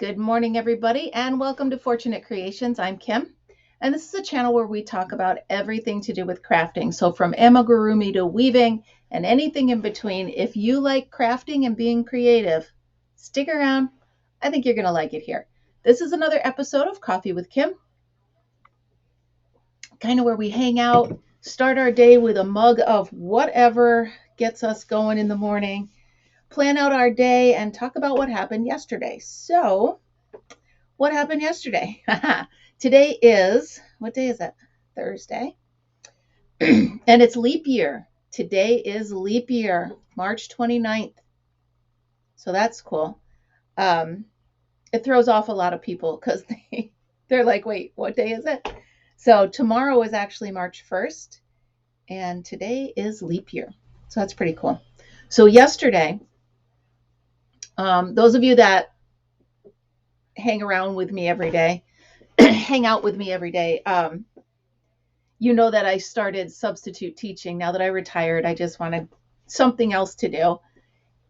Good morning, everybody, and welcome to Fortunate Creations. I'm Kim, and this is a channel where we talk about everything to do with crafting. So from amigurumi to weaving and anything in between. If you like crafting and being creative, stick around. I think you're going to like it here. This is another episode of Coffee with Kim, kind of where we hang out, start our day with a mug of whatever gets us going in the morning, plan out our day, and talk about what happened yesterday. So, what happened yesterday? Today is, what day is that? Thursday. And it's leap year. Today is leap year, March 29th. So that's cool. It throws off a lot of people because they're like, wait, what day is it? So tomorrow is actually March 1st, and today is leap year. So that's pretty cool. So yesterday, those of you that hang around with me every day, hang out with me every day, you know that I started substitute teaching. Now that I retired, I just wanted something else to do.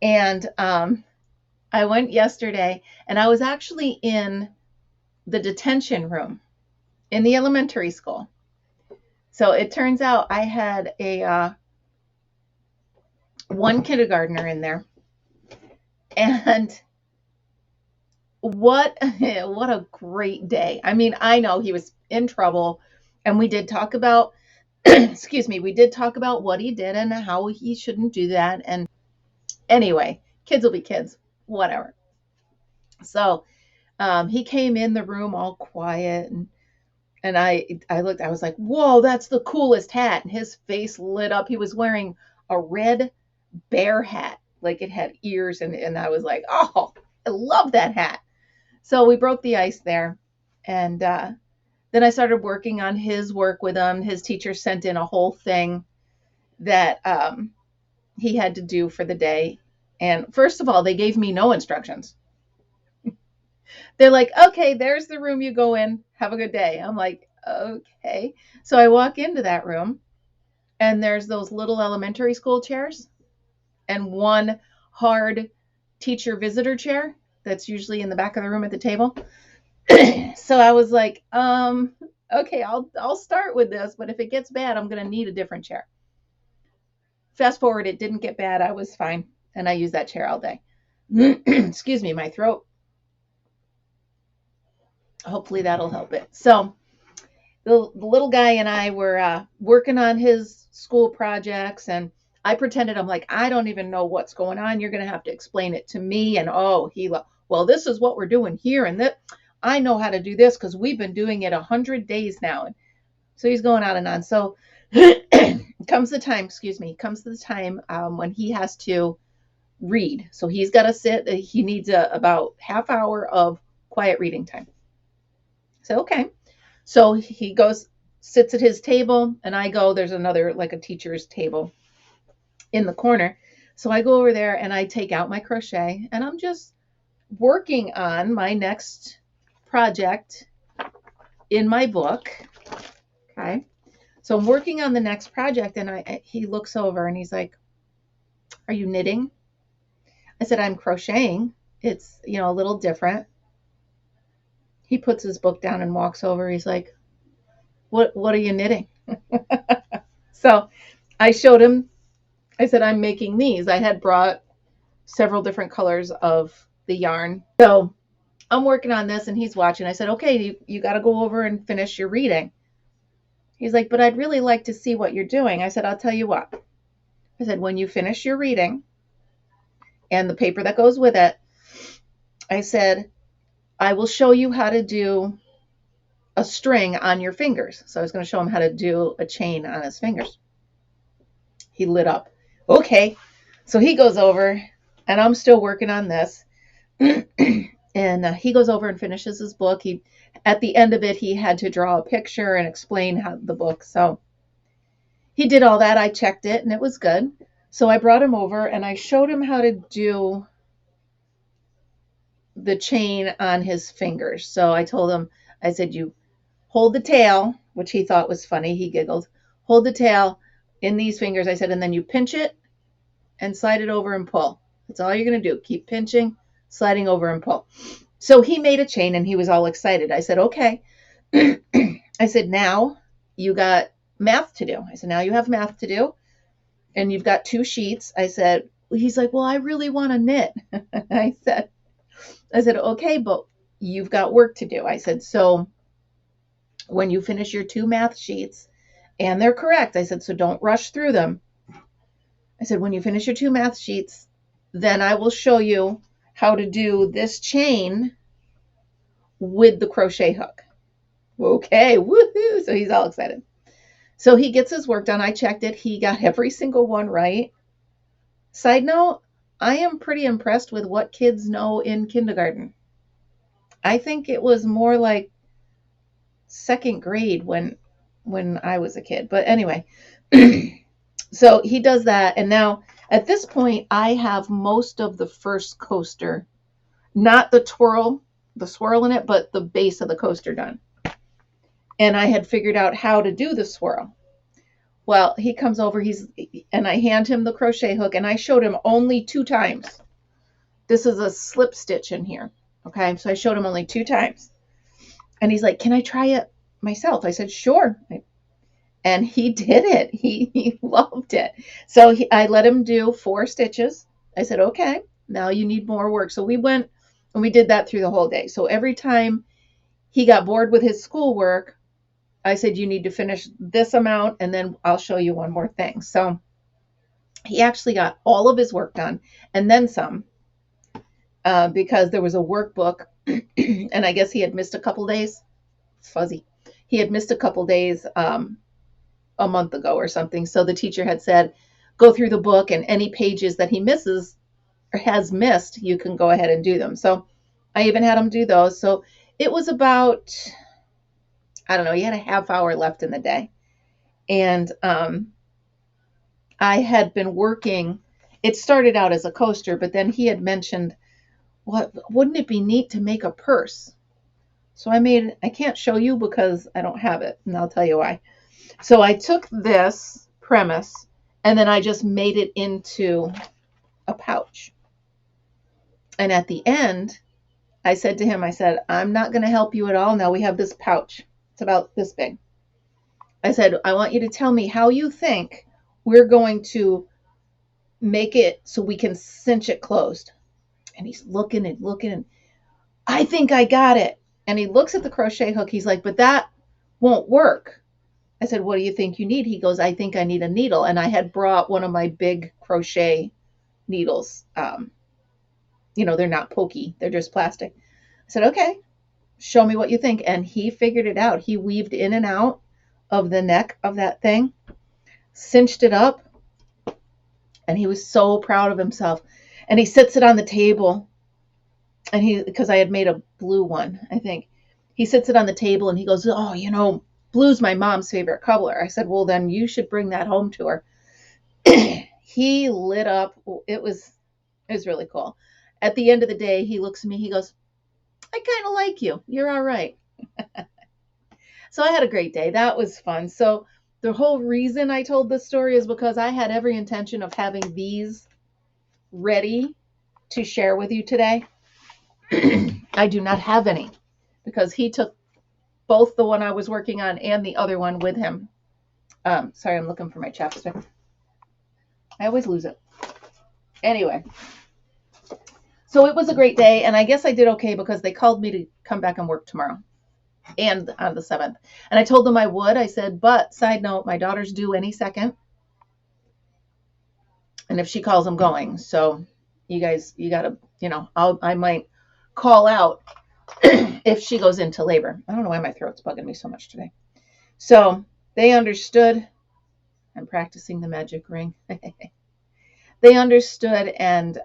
And I went yesterday, and I was actually in the detention room in the elementary school. So it turns out I had a one kindergartner in there, and what a great day. I mean, I know he was in trouble, and we did talk about we did talk about what he did and how he shouldn't do that. And anyway, kids will be kids, whatever. So he came in the room all quiet, and I looked, I was like, whoa, that's the coolest hat. And his face lit up. He was wearing a red bear hat, like it had ears, and I was like, oh, I love that hat. So we broke the ice there, and then I started working on his work with him. His teacher sent in a whole thing that he had to do for the day. And first of all, they gave me no instructions. They're like, okay, there's the room you go in. Have a good day. I'm like, okay. So I walk into that room, and there's those little elementary school chairs and one hard teacher visitor chair that's usually in the back of the room at the table. So I was like, okay, I'll start with this, but if it gets bad, I'm going to need a different chair. Fast forward, it didn't get bad. I was fine, and I used that chair all day. Excuse me, my throat. Hopefully that'll help it. So the little guy and I were working on his school projects, and I pretended, I'm like, I don't even know what's going on. You're going to have to explain it to me. And well, this is what we're doing here, and that I know how to do this because we've been doing it 100 days now. And so he's going on and on. So comes the time when he has to read. So he's got to sit. He needs about half hour of quiet reading time. So, okay. So he goes, sits at his table, and I go, there's another, like a teacher's table in the corner. So I go over there, and I take out my crochet, and I'm just working on my next project in my book. Okay. So I'm working on the next project, and he looks over, and he's like, are you knitting? I said, I'm crocheting. It's, a little different. He puts his book down and walks over. He's like, what are you knitting? So I showed him. I said, I'm making these. I had brought several different colors of the yarn. So I'm working on this, and he's watching. I said, okay, you got to go over and finish your reading. He's like, but I'd really like to see what you're doing. I said, I'll tell you what. I said, when you finish your reading and the paper that goes with it, I said, I will show you how to do a string on your fingers. So I was going to show him how to do a chain on his fingers. He lit up. Okay. So he goes over, and I'm still working on this. And he goes over and finishes his book. At the end of it, he had to draw a picture and explain how the book. So he did all that. I checked it, and it was good. So I brought him over, and I showed him how to do the chain on his fingers. So I told him, I said, you hold the tail, which he thought was funny. He giggled. Hold the tail in these fingers. I said, and then you pinch it and slide it over and pull. That's all you're going to do. Keep pinching, sliding over and pull. So he made a chain and he was all excited. I said, okay. I said, now you got math to do. I said, now you have math to do and you've got 2 sheets. I said, he's like, well, I really want to knit. I said, okay, but you've got work to do. I said, so when you finish your 2 math sheets, and they're correct, I said, so don't rush through them. I said, when you finish your 2 math sheets, then I will show you how to do this chain with the crochet hook. Okay, woohoo! So he's all excited. So he gets his work done. I checked it. He got every single one right. Side note, I am pretty impressed with what kids know in kindergarten. I think it was more like 2nd grade when I was a kid. But anyway, so he does that. And now at this point, I have most of the first coaster, not the swirl in it, but the base of the coaster done. And I had figured out how to do the swirl. Well, he comes over, and I hand him the crochet hook, and I showed him only 2 times. This is a slip stitch in here. Okay, so I showed him only 2 times. And he's like, can I try it myself? I said, sure. And he did it. He loved it. So I let him do 4 stitches. I said, okay, now you need more work. So we went and we did that through the whole day. So every time he got bored with his schoolwork, I said, you need to finish this amount, and then I'll show you one more thing. So he actually got all of his work done and then some, because there was a workbook, and I guess he had missed a couple days. It's fuzzy. He had missed a couple days a month ago or something. So the teacher had said, go through the book, and any pages that he misses or has missed, you can go ahead and do them. So I even had him do those. So it was about, I don't know, he had a half hour left in the day. And I had been working, it started out as a coaster, but then he had mentioned, wouldn't it be neat to make a purse? So I can't show you because I don't have it, and I'll tell you why. So I took this premise and then I just made it into a pouch. And at the end, I said to him, I said, I'm not going to help you at all. Now we have this pouch. It's about this big. I said, I want you to tell me how you think we're going to make it so we can cinch it closed. And he's looking and looking, and I think I got it. And he looks at the crochet hook. He's like, but that won't work. I said, what do you think you need? He goes, I think I need a needle. And I had brought one of my big crochet needles. They're not pokey. They're just plastic. I said, okay, show me what you think. And he figured it out. He weaved in and out of the neck of that thing, cinched it up, and he was so proud of himself. And he sits it on the table, and because I had made a blue one, I think. He sits it on the table and he goes, oh, blue's my mom's favorite color. I said, well, then you should bring that home to her. He lit up. It was really cool. At the end of the day, he looks at me, he goes, I kind of like you. You're all right. So I had a great day. That was fun. So the whole reason I told this story is because I had every intention of having these ready to share with you today. I do not have any because he took both the one I was working on and the other one with him. Sorry, I'm looking for my chapstick. I always lose it. Anyway, so it was a great day, and I guess I did okay because they called me to come back and work tomorrow and on the 7th. And I told them I would. I said, but side note, my daughter's due any second. And if she calls, I'm going. So you guys, you got to, I might call out if she goes into labor. I don't know why my throat's bugging me so much today. So they understood. I'm practicing the magic ring. They understood, and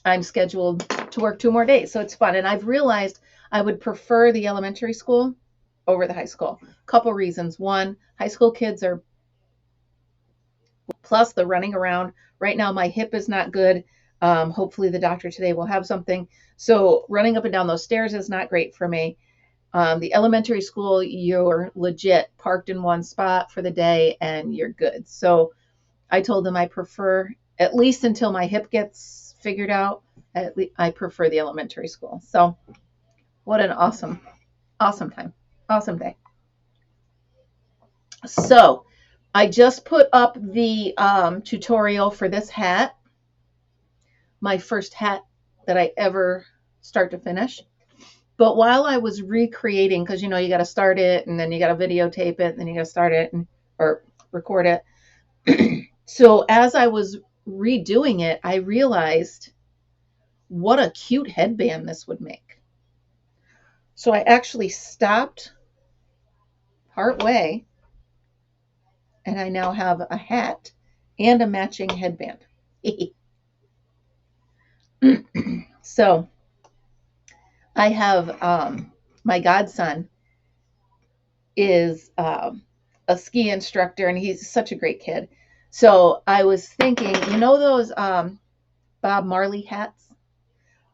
I'm scheduled to work 2 more days. So it's fun. And I've realized I would prefer the elementary school over the high school. Couple reasons. One, high school kids are, plus the running around. Right now, my hip is not good. Hopefully the doctor today will have something. So running up and down those stairs is not great for me. The elementary school, you're legit parked in one spot for the day and you're good. So I told them I prefer, at least until my hip gets figured out, At least I prefer the elementary school. So what an awesome, awesome time. Awesome day. So I just put up the tutorial for this hat, my first hat that I ever start to finish. But while I was recreating, because you know you got to start it and then you got to videotape it and then you got to start it or record it. So as I was redoing it, I realized what a cute headband this would make. So I actually stopped part way, and I now have a hat and a matching headband. So I have my godson is a ski instructor, and he's such a great kid. So I was thinking, you know those Bob Marley hats?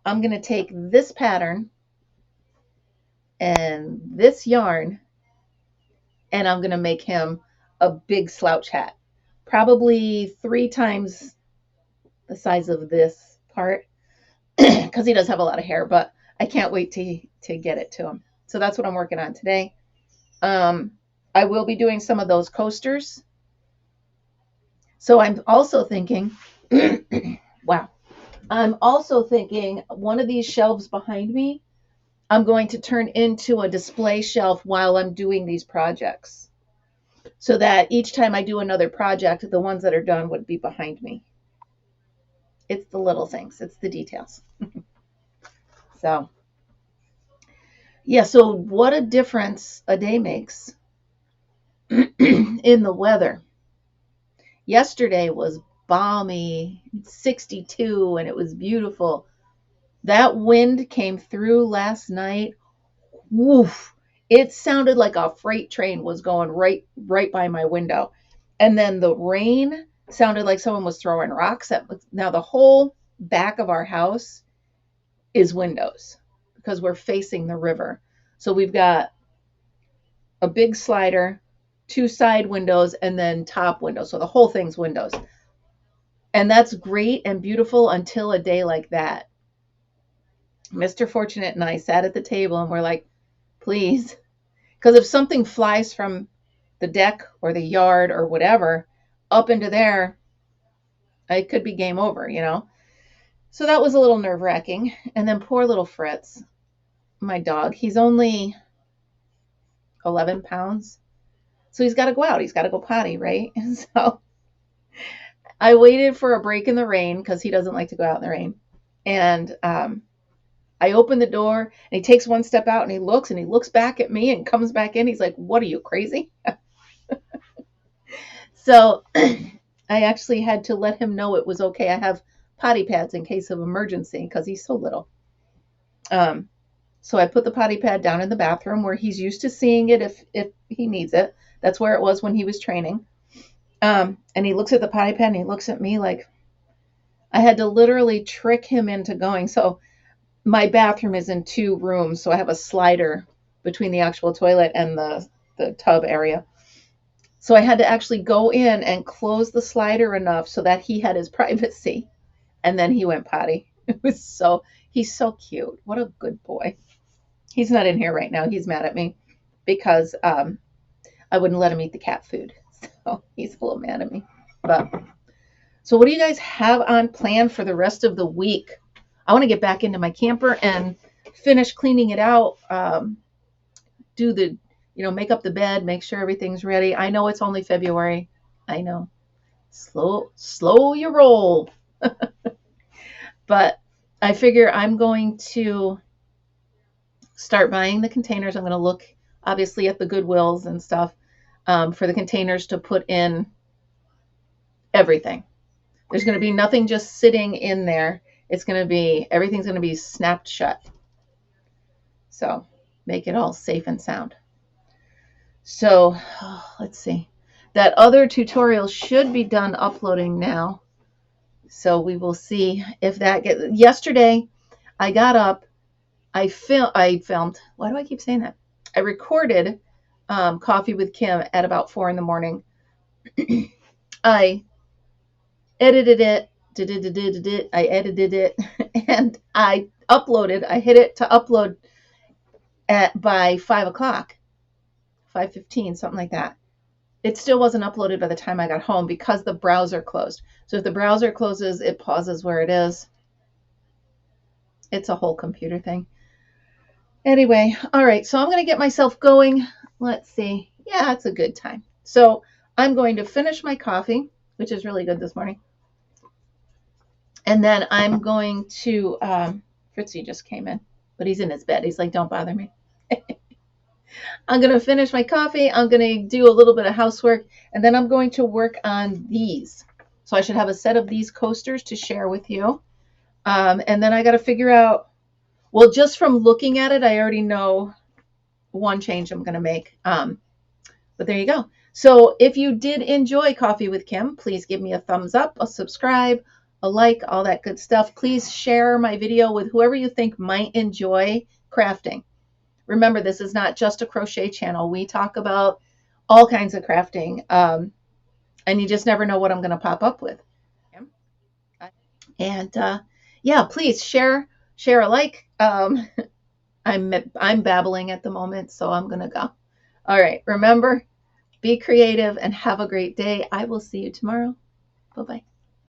I'm going to take this pattern and this yarn, and I'm going to make him a big slouch hat. Probably 3 times the size of this part, because he does have a lot of hair, but I can't wait to get it to him. So that's what I'm working on today. I will be doing some of those coasters. So I'm also thinking, wow, I'm also thinking one of these shelves behind me, I'm going to turn into a display shelf while I'm doing these projects. So that each time I do another project, the ones that are done would be behind me. It's the little things. It's the details. So, yeah, so what a difference a day makes in the weather. Yesterday was balmy, 62, and it was beautiful. That wind came through last night. Woof. It sounded like a freight train was going right by my window. And then the rain sounded like someone was throwing rocks at. Now the whole back of our house is windows because we're facing the river. So we've got a big slider, 2 side windows, and then top windows. So the whole thing's windows. And that's great and beautiful until a day like that. Mr. Fortunate and I sat at the table and we're like, please. Because if something flies from the deck or the yard or whatever up into there, it could be game over, you know? So that was a little nerve-wracking. And then poor little Fritz, my dog, he's only 11 pounds. So he's got to go out. He's got to go potty, right? And so I waited for a break in the rain because he doesn't like to go out in the rain. And I open the door and he takes one step out and he looks back at me and comes back in. He's like, what are you, crazy? So I actually had to let him know it was okay. I have potty pads in case of emergency because he's so little. So I put the potty pad down in the bathroom where he's used to seeing it if he needs it. That's where it was when he was training. And he looks at the potty pad and he looks at me like I had to literally trick him into going. So my bathroom is in 2 rooms, so I have a slider between the actual toilet and the tub area. So I had to actually go in and close the slider enough so that he had his privacy, and then he went potty. He's so cute. What a good boy. He's not in here right now. He's mad at me because I wouldn't let him eat the cat food. So he's a little mad at me. But so what do you guys have on plan for the rest of the week? I want to get back into my camper and finish cleaning it out, make up the bed, make sure everything's ready. I know it's only February. I know. Slow your roll. But I figure I'm going to start buying the containers. I'm going to look, obviously, at the Goodwills and stuff for the containers to put in everything. There's going to be nothing just sitting in there. Everything's going to be snapped shut. So make it all safe and sound. So let's see. That other tutorial should be done uploading now. So we will see if that gets. Yesterday, I got up. I filmed. Why do I keep saying that? I recorded Coffee with Kim at about 4 in the morning. I edited it, I edited it and I uploaded. I hit it to upload by 5 o'clock, 5:15, something like that. It still wasn't uploaded by the time I got home because the browser closed. So if the browser closes, it pauses where it is. It's a whole computer thing. Anyway, all right, so I'm going to get myself going. Let's see. Yeah, it's a good time. So I'm going to finish my coffee, which is really good this morning. And then I'm going to, Fritzy just came in, but he's in his bed. He's like, don't bother me. I'm going to finish my coffee. I'm going to do a little bit of housework, and then I'm going to work on these. So I should have a set of these coasters to share with you. And then I got to figure out, well, just from looking at it, I already know one change I'm going to make. But there you go. So if you did enjoy Coffee with Kim, please give me a thumbs up, a subscribe, a like, all that good stuff. Please share my video with whoever you think might enjoy crafting. Remember, this is not just a crochet channel. We talk about all kinds of crafting, and you just never know what I'm going to pop up with. And yeah, please share a like. I'm babbling at the moment, so I'm going to go. All right, remember, be creative and have a great day. I will see you tomorrow. Bye-bye.